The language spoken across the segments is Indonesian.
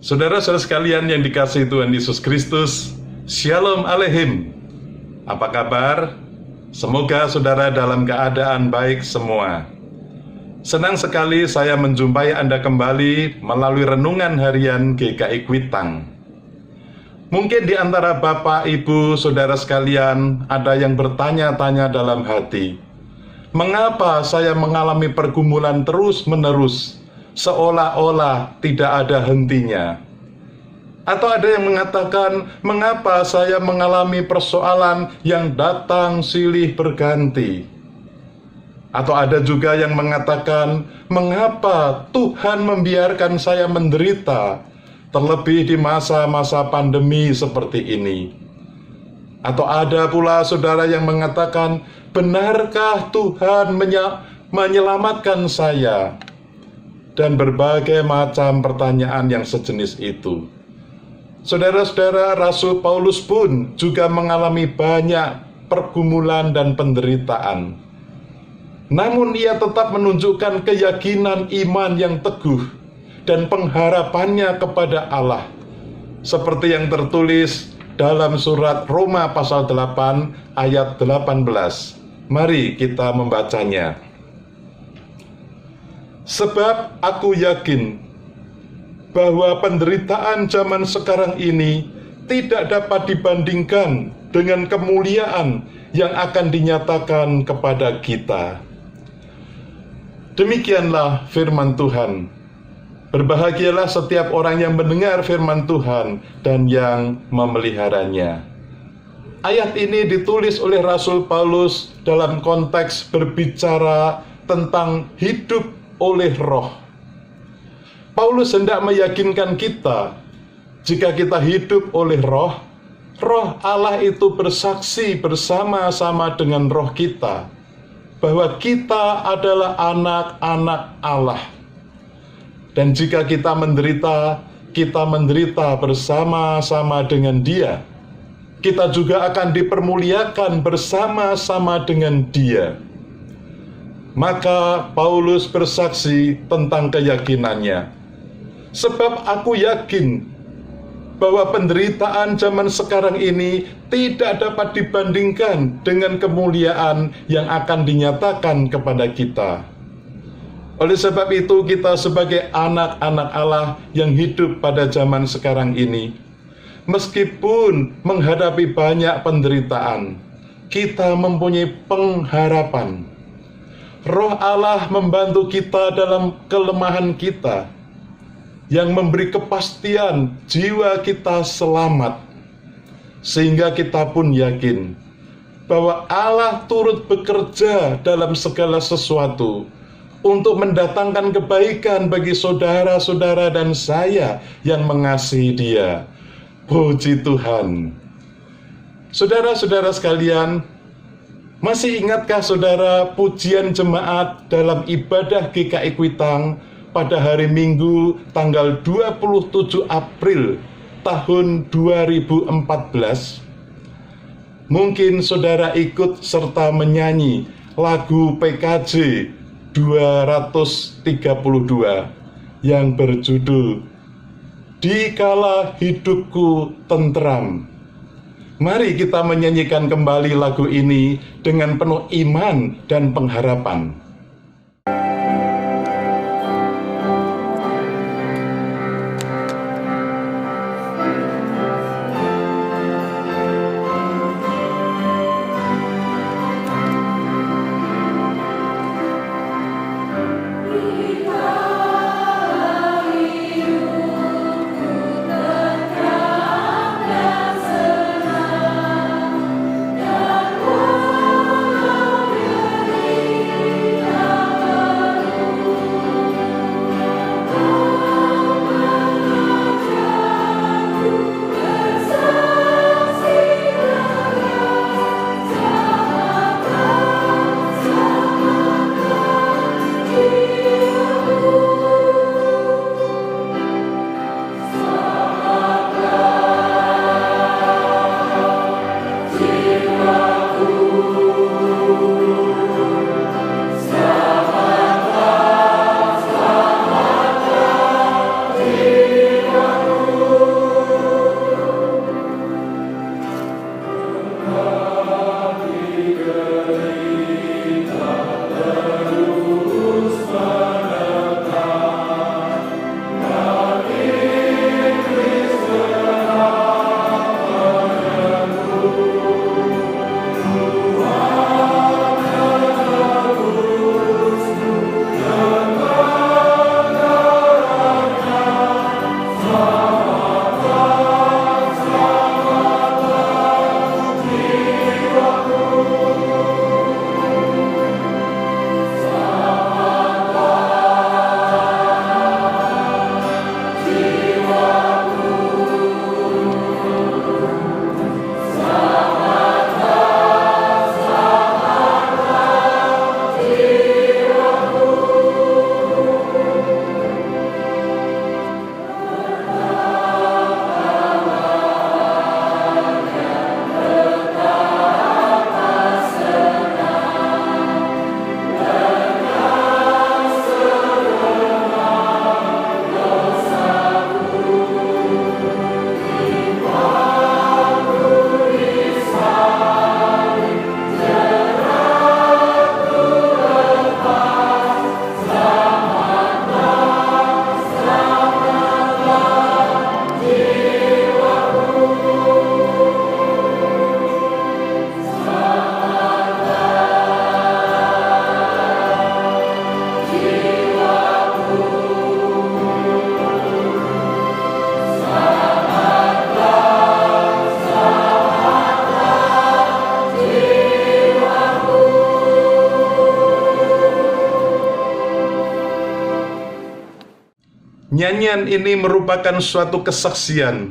Saudara-saudara sekalian yang dikasihi Tuhan Yesus Kristus, Shalom Aleichem. Apa kabar? Semoga saudara dalam keadaan baik semua. Senang sekali saya menjumpai Anda kembali melalui renungan harian GKI Kuitang. Mungkin di antara Bapak, Ibu, saudara sekalian ada yang bertanya-tanya dalam hati, mengapa saya mengalami pergumulan terus-menerus, seolah-olah tidak ada hentinya? Atau ada yang mengatakan, mengapa saya mengalami persoalan yang datang silih berganti? Atau ada juga yang mengatakan, mengapa Tuhan membiarkan saya menderita, terlebih di masa-masa pandemi seperti ini? Atau ada pula saudara yang mengatakan, benarkah Tuhan menyelamatkan saya? Dan berbagai macam pertanyaan yang sejenis itu. Saudara-saudara, Rasul Paulus pun juga mengalami banyak pergumulan dan penderitaan. Namun ia tetap menunjukkan keyakinan iman yang teguh dan pengharapannya kepada Allah. Seperti yang tertulis dalam surat Roma pasal 8 ayat 18. Mari kita membacanya. Sebab aku yakin bahwa penderitaan zaman sekarang ini tidak dapat dibandingkan dengan kemuliaan yang akan dinyatakan kepada kita. Demikianlah firman Tuhan. Berbahagialah setiap orang yang mendengar firman Tuhan dan yang memeliharanya. Ayat ini ditulis oleh Rasul Paulus dalam konteks berbicara tentang hidup oleh roh. Paulus hendak meyakinkan kita, jika kita hidup oleh roh, roh Allah itu bersaksi bersama-sama dengan roh kita, bahwa kita adalah anak-anak Allah. Dan jika kita menderita bersama-sama dengan Dia. Kita juga akan dipermuliakan bersama-sama dengan Dia. Maka Paulus bersaksi tentang keyakinannya. Sebab aku yakin bahwa penderitaan zaman sekarang ini tidak dapat dibandingkan dengan kemuliaan yang akan dinyatakan kepada kita. Oleh sebab itu kita sebagai anak-anak Allah yang hidup pada zaman sekarang ini, meskipun menghadapi banyak penderitaan, kita mempunyai pengharapan. Roh Allah membantu kita dalam kelemahan kita, yang memberi kepastian jiwa kita selamat, sehingga kita pun yakin bahwa Allah turut bekerja dalam segala sesuatu untuk mendatangkan kebaikan bagi saudara-saudara dan saya yang mengasihi Dia. Puji Tuhan. Saudara-saudara sekalian, masih ingatkah saudara pujian jemaat dalam ibadah GKI Kuitang pada hari Minggu tanggal 27 April tahun 2014? Mungkin saudara ikut serta menyanyi lagu PKJ 232 yang berjudul Dikala Hidupku Tentram. Mari kita menyanyikan kembali lagu ini dengan penuh iman dan pengharapan. Nyanyian ini merupakan suatu kesaksian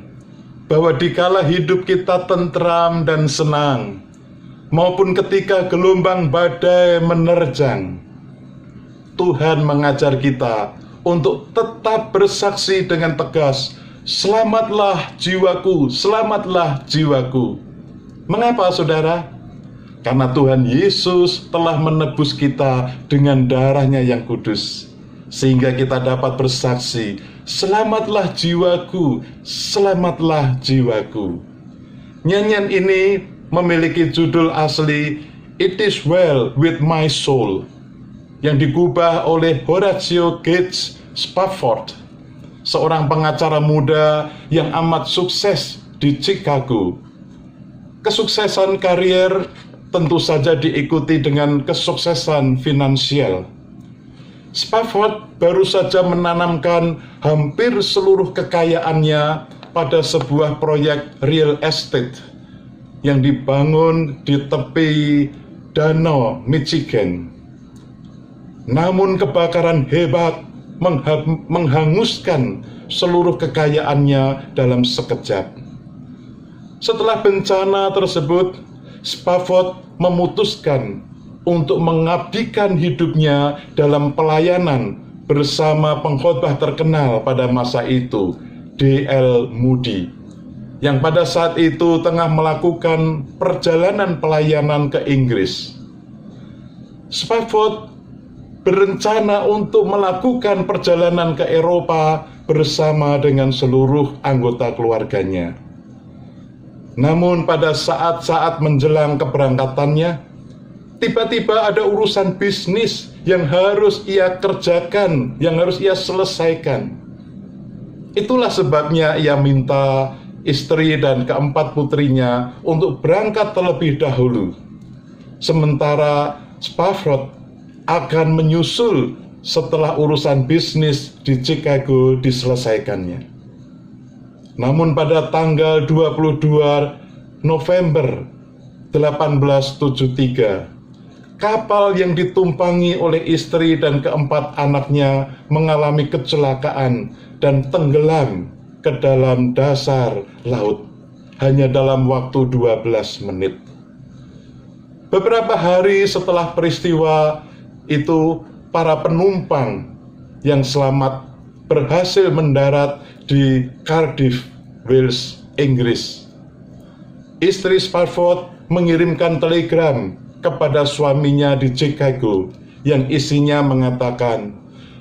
bahwa dikala hidup kita tentram dan senang, maupun ketika gelombang badai menerjang, Tuhan mengajar kita untuk tetap bersaksi dengan tegas, "Selamatlah jiwaku, selamatlah jiwaku." Mengapa, saudara? Karena Tuhan Yesus telah menebus kita dengan darah-Nya yang kudus, sehingga kita dapat bersaksi, "Selamatlah jiwaku, selamatlah jiwaku." Nyanyian ini memiliki judul asli "It is Well with My Soul", yang digubah oleh Horatio Gates Spafford, seorang pengacara muda yang amat sukses di Chicago. Kesuksesan karier tentu saja diikuti dengan kesuksesan finansial. Spafford baru saja menanamkan hampir seluruh kekayaannya pada sebuah proyek real estate yang dibangun di tepi danau Michigan. Namun kebakaran hebat menghanguskan seluruh kekayaannya dalam sekejap. Setelah bencana tersebut, Spafford memutuskan untuk mengabdikan hidupnya dalam pelayanan bersama pengkhotbah terkenal pada masa itu, D.L. Moody, yang pada saat itu tengah melakukan perjalanan pelayanan ke Inggris. Spafford berencana untuk melakukan perjalanan ke Eropa bersama dengan seluruh anggota keluarganya. Namun pada saat-saat menjelang keberangkatannya, tiba-tiba ada urusan bisnis yang harus ia kerjakan, yang harus ia selesaikan. Itulah sebabnya ia minta istri dan keempat putrinya untuk berangkat terlebih dahulu. Sementara Spafford akan menyusul setelah urusan bisnis di Chicago diselesaikannya. Namun pada tanggal 22 November 1873, kapal yang ditumpangi oleh istri dan keempat anaknya mengalami kecelakaan dan tenggelam ke dalam dasar laut hanya dalam waktu 12 menit. Beberapa hari setelah peristiwa itu, para penumpang yang selamat berhasil mendarat di Cardiff, Wales, Inggris. Istri Spafford mengirimkan telegram kepada suaminya di Chicago yang isinya mengatakan,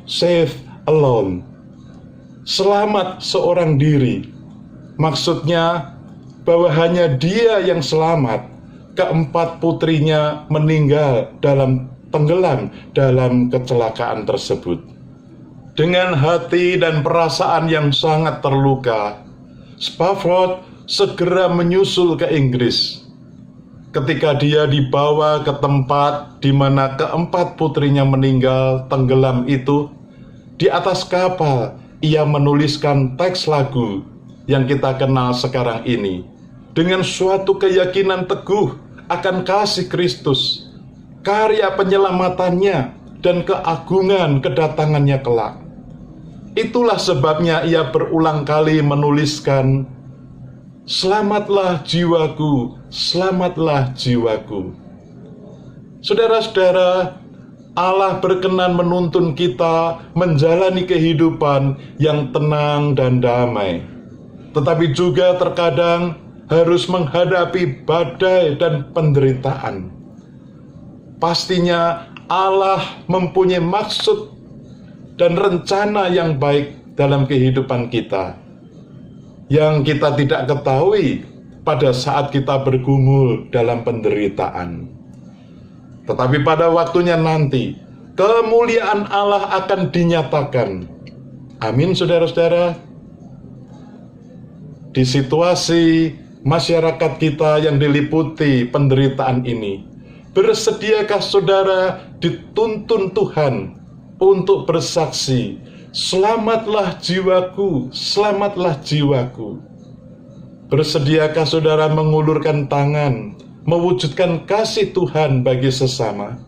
"Safe alone," selamat seorang diri. Maksudnya bahwa hanya dia yang selamat, keempat putrinya meninggal tenggelam dalam kecelakaan tersebut. Dengan hati dan perasaan yang sangat terluka, Spafford segera menyusul ke Inggris. Ketika dia dibawa ke tempat di mana keempat putrinya meninggal tenggelam itu, di atas kapal ia menuliskan teks lagu yang kita kenal sekarang ini dengan suatu keyakinan teguh akan kasih Kristus, karya penyelamatannya, dan keagungan kedatangannya kelak. Itulah sebabnya ia berulang kali menuliskan, "Selamatlah jiwaku, selamatlah jiwaku." Saudara-saudara, Allah berkenan menuntun kita menjalani kehidupan yang tenang dan damai, tetapi juga terkadang harus menghadapi badai dan penderitaan. Pastinya Allah mempunyai maksud dan rencana yang baik dalam kehidupan kita, yang kita tidak ketahui pada saat kita bergumul dalam penderitaan. Tetapi pada waktunya nanti, kemuliaan Allah akan dinyatakan. Amin, saudara-saudara. Di situasi masyarakat kita yang diliputi penderitaan ini, bersediakah saudara dituntun Tuhan untuk bersaksi, "Selamatlah jiwaku, selamatlah jiwaku"? Bersediakah saudara mengulurkan tangan, mewujudkan kasih Tuhan bagi sesama?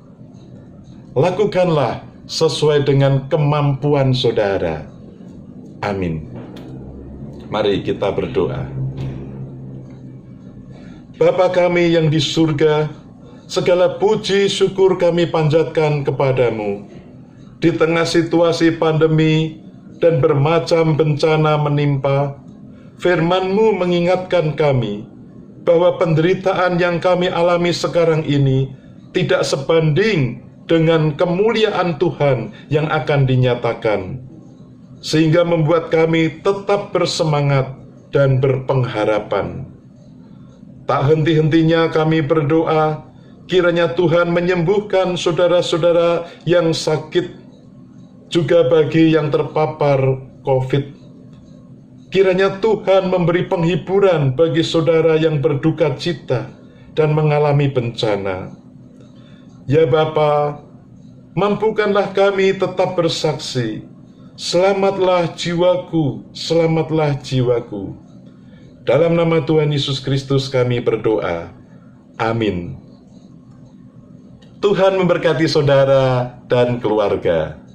Lakukanlah sesuai dengan kemampuan saudara. Amin. Mari kita berdoa. Bapa kami yang di surga, segala puji syukur kami panjatkan kepadamu. Di tengah situasi pandemi dan bermacam bencana menimpa, firman-Mu mengingatkan kami bahwa penderitaan yang kami alami sekarang ini tidak sebanding dengan kemuliaan Tuhan yang akan dinyatakan, sehingga membuat kami tetap bersemangat dan berpengharapan. Tak henti-hentinya kami berdoa, kiranya Tuhan menyembuhkan saudara-saudara yang sakit, juga bagi yang terpapar COVID. Kiranya Tuhan memberi penghiburan bagi saudara yang berduka cita dan mengalami bencana. Ya Bapa, mampukanlah kami tetap bersaksi, selamatlah jiwaku, selamatlah jiwaku. Dalam nama Tuhan Yesus Kristus kami berdoa. Amin. Tuhan memberkati saudara dan keluarga.